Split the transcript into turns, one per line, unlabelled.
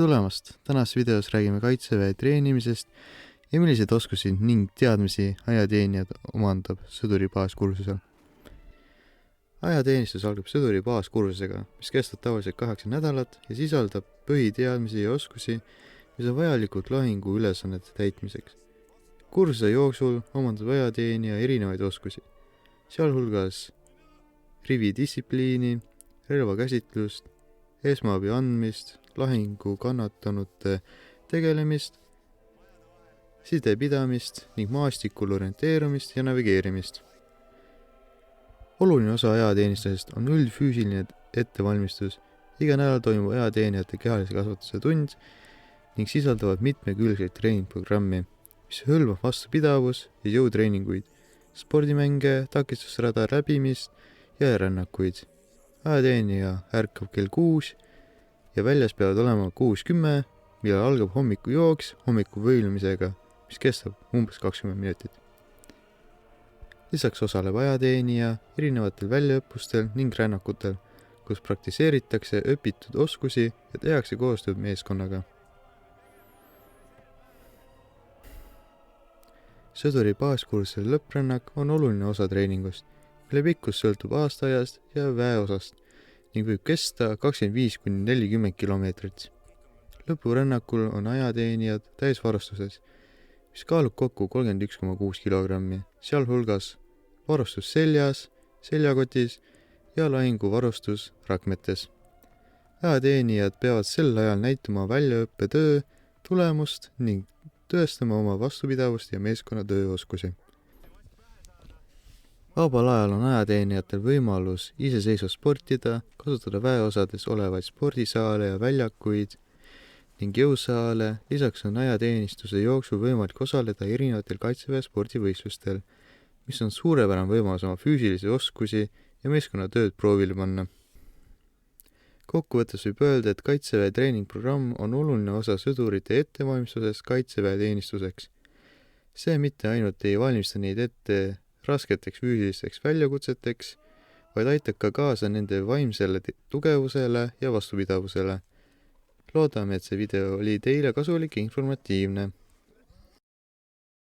Tulemast! Tänases videos räägime kaitseväe treenimisest ja milliseid oskusi ning teadmisi ajateenijad omandab sõduri baaskursusel. Ajateenistus algab sõduri baaskursusega, mis kestab tavaliselt 8 nädalat ja sisaldab põhiteadmisi ja oskusi, mis on vajalikud lahingu ülesannete täitmiseks. Kursuse jooksul omandab ajateenija erinevaid oskusi, sealhulgas rividistsipliini, relvakäsitlust, esmaabi andmist, lahingu kannatanute tegelemist, sidepidamist ning maastikul orienteerumist ja navigeerimist. Oluline osa ajateenistusest on üldfüüsiline ettevalmistus. Iga nädal toimub ajateenijate kehalise kasvatuse tund ning sisaldavad mitmekülgseid treeningprogrammi, mis hõlmab vastupidavus ja jõutreeninguid, spordimänge, takistusrada läbimist ja rännakuid. Ajateenija ärkab kell 6 ja väljas peavad olema 6:10, millal algab hommikujooks hommikuvõilumisega, mis kestab umbes 20 minutit. Lisaks osaleb ajateenija erinevatel väljaõppustel ning rännakutel, kus praktiseeritakse õpitud oskusi ja tehakse koostööd meeskonnaga. Sõduri baaskursuse lõpprännak on oluline osa treeningust, mille pikkus sõltub aastaajast ja väeosast ning võib kesta 25–40 kilomeetrit. Lõpurännakul on ajateenijad täisvarustuses, mis kaalub kokku 31,6 kilogrammi, sealhulgas varustus seljas, seljakotis ja lahinguvarustus rakmetes. Ajateenijad peavad sel ajal näitama väljaõppetöö tulemust ning tõestama oma vastupidavust ja meeskonna tööoskusi. Vabal ajal on ajateenijatel võimalus iseseisvalt sportida, kasutada väeosades olevaid spordisaale ja väljakuid ning jõusaale. Lisaks on ajateenistuse jooksul võimalik osaleda erinevatel kaitseväe spordivõistlustel, mis on suurepärane võimalus oma füüsilisi oskusi ja meeskonnatööd proovile panna. Kokkuvõttes võib öelda, et kaitseväe treeningprogramm on oluline osa sõdurite ettevalmistusest kaitseväe teenistuseks. See mitte ainult ei valmista neid ette rasketeks füüsilisteks väljakutseteks, vaid aitab ka kaasa nende vaimsele tugevusele ja vastupidavusele. Loodame, et see video oli teile kasulik ja informatiivne.